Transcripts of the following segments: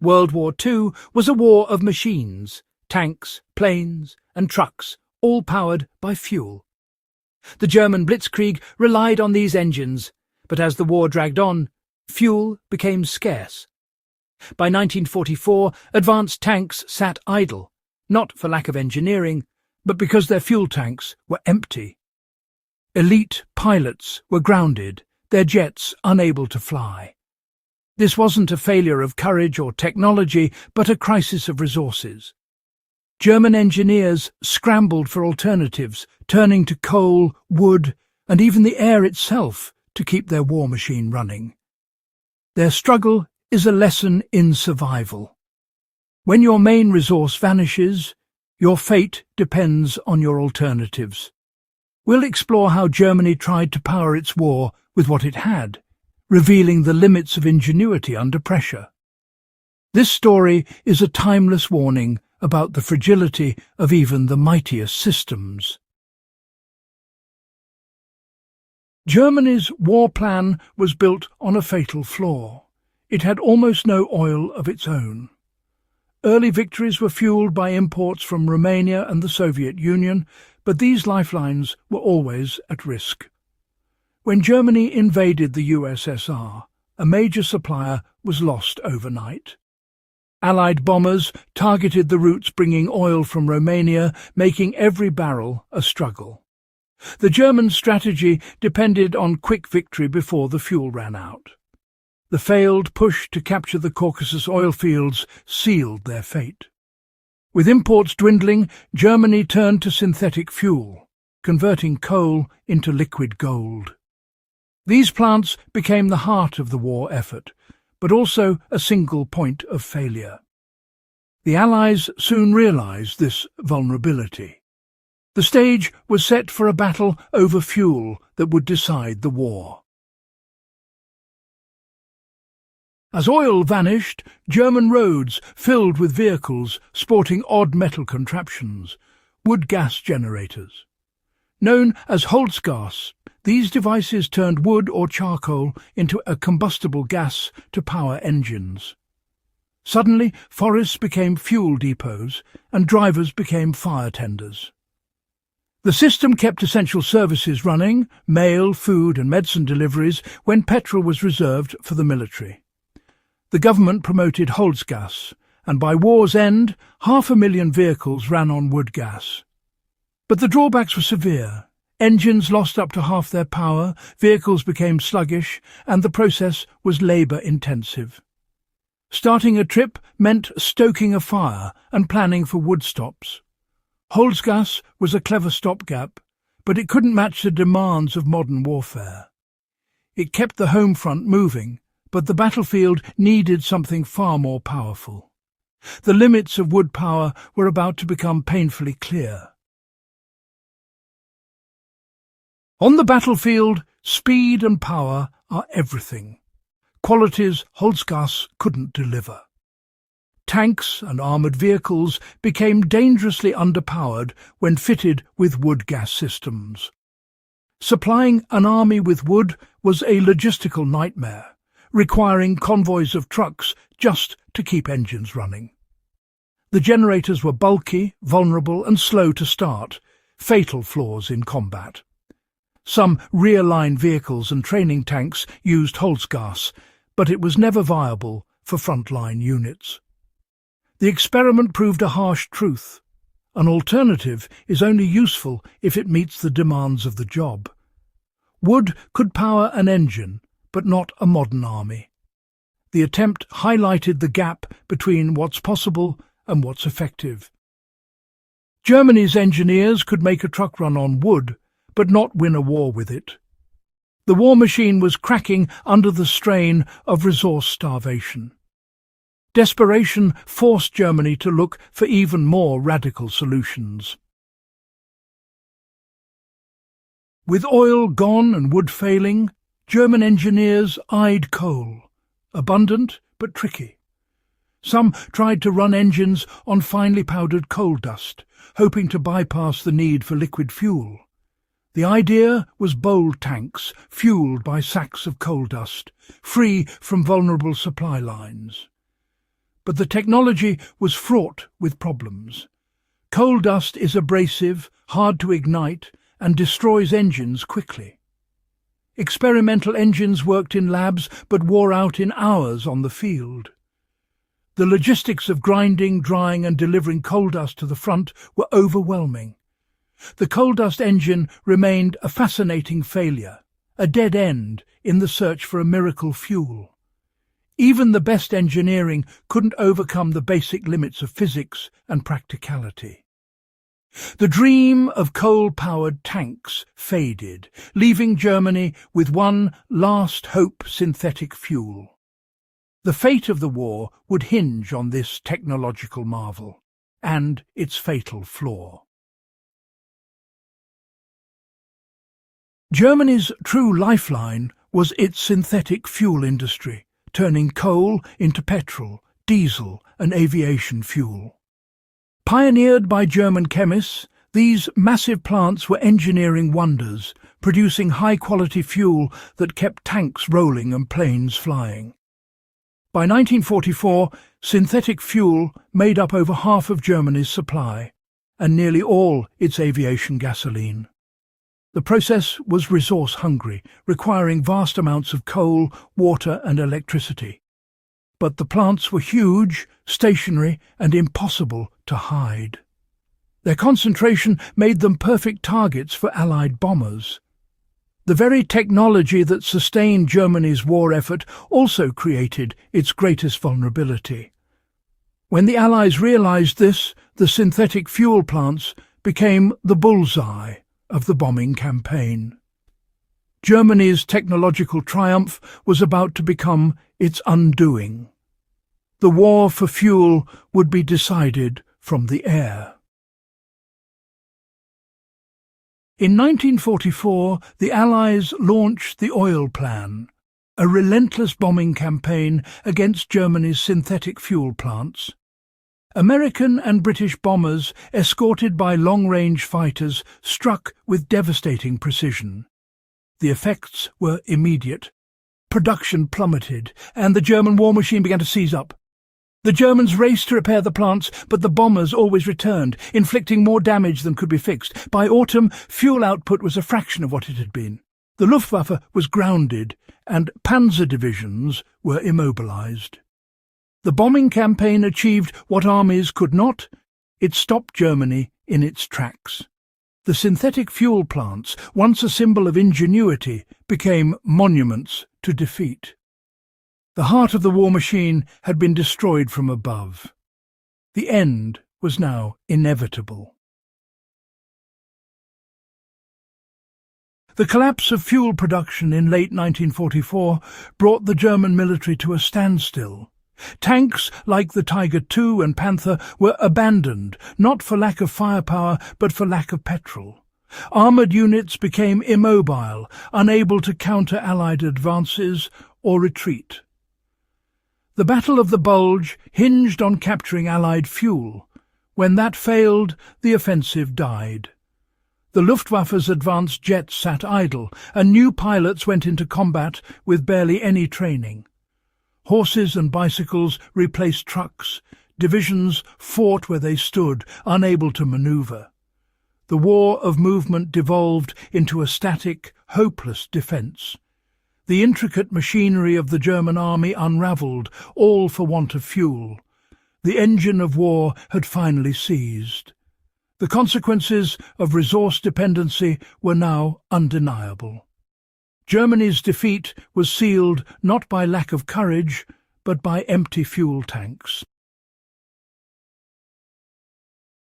World War II was a war of machines, tanks, planes, and trucks, all powered by fuel. The German blitzkrieg relied on these engines, but as the war dragged on, fuel became scarce. By 1944, advanced tanks sat idle, not for lack of engineering, but because their fuel tanks were empty. Elite pilots were grounded, their jets unable to fly. This wasn't a failure of courage or technology, but a crisis of resources. German engineers scrambled for alternatives, turning to coal, wood, and even the air itself to keep their war machine running. Their struggle is a lesson in survival. When your main resource vanishes, your fate depends on your alternatives. We'll explore how Germany tried to power its war with what it had, revealing the limits of ingenuity under pressure. This story is a timeless warning about the fragility of even the mightiest systems. Germany's war plan was built on a fatal flaw. It had almost no oil of its own. Early victories were fueled by imports from Romania and the Soviet Union, but these lifelines were always at risk. When Germany invaded the USSR, a major supplier was lost overnight. Allied bombers targeted the routes bringing oil from Romania, making every barrel a struggle. The German strategy depended on quick victory before the fuel ran out. The failed push to capture the Caucasus oil fields sealed their fate. With imports dwindling, Germany turned to synthetic fuel, converting coal into liquid gold. These plants became the heart of the war effort, but also a single point of failure. The Allies soon realized this vulnerability. The stage was set for a battle over fuel that would decide the war. As oil vanished, German roads filled with vehicles sporting odd metal contraptions, wood gas generators. Known as Holzgas, these devices turned wood or charcoal into a combustible gas to power engines. Suddenly, forests became fuel depots and drivers became fire tenders. The system kept essential services running, mail, food and medicine deliveries, when petrol was reserved for the military. The government promoted Holzgas, and by war's end, 500,000 vehicles ran on wood gas. But the drawbacks were severe. Engines lost up to half their power, vehicles became sluggish, and the process was labour-intensive. Starting a trip meant stoking a fire and planning for wood stops. Holzgas was a clever stopgap, but it couldn't match the demands of modern warfare. It kept the home front moving, but the battlefield needed something far more powerful. The limits of wood power were about to become painfully clear. On the battlefield, speed and power are everything, qualities Holzgas couldn't deliver. Tanks and armoured vehicles became dangerously underpowered when fitted with wood gas systems. Supplying an army with wood was a logistical nightmare, requiring convoys of trucks just to keep engines running. The generators were bulky, vulnerable and slow to start, fatal flaws in combat. Some rear-line vehicles and training tanks used Holzgas, but it was never viable for front-line units. The experiment proved a harsh truth. An alternative is only useful if it meets the demands of the job. Wood could power an engine, but not a modern army. The attempt highlighted the gap between what's possible and what's effective. Germany's engineers could make a truck run on wood, but not win a war with it. The war machine was cracking under the strain of resource starvation. Desperation forced Germany to look for even more radical solutions. With oil gone and wood failing, German engineers eyed coal, abundant but tricky. Some tried to run engines on finely powdered coal dust, hoping to bypass the need for liquid fuel. The idea was bold tanks fueled by sacks of coal dust, free from vulnerable supply lines. But the technology was fraught with problems. Coal dust is abrasive, hard to ignite, and destroys engines quickly. Experimental engines worked in labs but wore out in hours on the field. The logistics of grinding, drying and delivering coal dust to the front were overwhelming. The coal dust engine remained a fascinating failure, a dead end in the search for a miracle fuel. Even the best engineering couldn't overcome the basic limits of physics and practicality. The dream of coal-powered tanks faded, leaving Germany with one last hope: synthetic fuel. The fate of the war would hinge on this technological marvel and its fatal flaw. Germany's true lifeline was its synthetic fuel industry, turning coal into petrol, diesel and aviation fuel. Pioneered by German chemists, these massive plants were engineering wonders, producing high-quality fuel that kept tanks rolling and planes flying. By 1944, synthetic fuel made up over half of Germany's supply, and nearly all its aviation gasoline. The process was resource-hungry, requiring vast amounts of coal, water and electricity. But the plants were huge, stationary and impossible to hide. Their concentration made them perfect targets for Allied bombers. The very technology that sustained Germany's war effort also created its greatest vulnerability. When the Allies realized this, the synthetic fuel plants became the bullseye of the bombing campaign. Germany's technological triumph was about to become its undoing. The war for fuel would be decided from the air. In 1944, the Allies launched the Oil Plan, a relentless bombing campaign against Germany's synthetic fuel plants. American and British bombers, escorted by long-range fighters, struck with devastating precision. The effects were immediate. Production plummeted, and the German war machine began to seize up. The Germans raced to repair the plants, but the bombers always returned, inflicting more damage than could be fixed. By autumn, fuel output was a fraction of what it had been. The Luftwaffe was grounded, and panzer divisions were immobilized. The bombing campaign achieved what armies could not. It stopped Germany in its tracks. The synthetic fuel plants, once a symbol of ingenuity, became monuments to defeat. The heart of the war machine had been destroyed from above. The end was now inevitable. The collapse of fuel production in late 1944 brought the German military to a standstill. Tanks like the Tiger II and Panther were abandoned, not for lack of firepower but for lack of petrol. Armoured units became immobile, unable to counter Allied advances or retreat. The Battle of the Bulge hinged on capturing Allied fuel. When that failed, the offensive died. The Luftwaffe's advanced jets sat idle, and new pilots went into combat with barely any training. Horses and bicycles replaced trucks. Divisions fought where they stood, unable to manoeuvre. The war of movement devolved into a static, hopeless defence. The intricate machinery of the German army unravelled, all for want of fuel. The engine of war had finally seized. The consequences of resource dependency were now undeniable. Germany's defeat was sealed not by lack of courage, but by empty fuel tanks.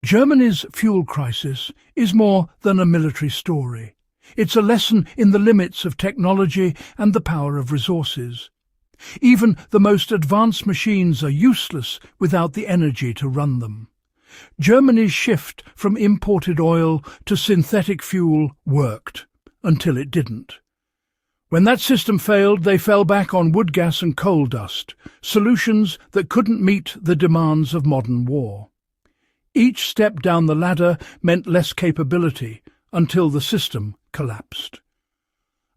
Germany's fuel crisis is more than a military story. It's a lesson in the limits of technology and the power of resources. Even the most advanced machines are useless without the energy to run them. Germany's shift from imported oil to synthetic fuel worked, until it didn't. When that system failed, they fell back on wood gas and coal dust, solutions that couldn't meet the demands of modern war. Each step down the ladder meant less capability, until the system collapsed.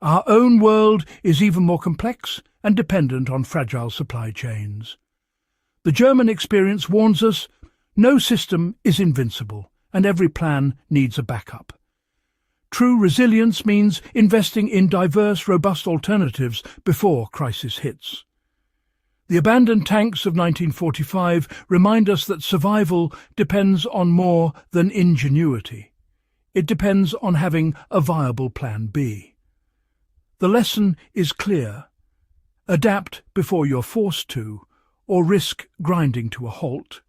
Our own world is even more complex and dependent on fragile supply chains. The German experience warns us, no system is invincible, and every plan needs a backup. True resilience means investing in diverse, robust alternatives before crisis hits. The abandoned tanks of 1945 remind us that survival depends on more than ingenuity. It depends on having a viable plan B. The lesson is clear. Adapt before you're forced to, or risk grinding to a halt.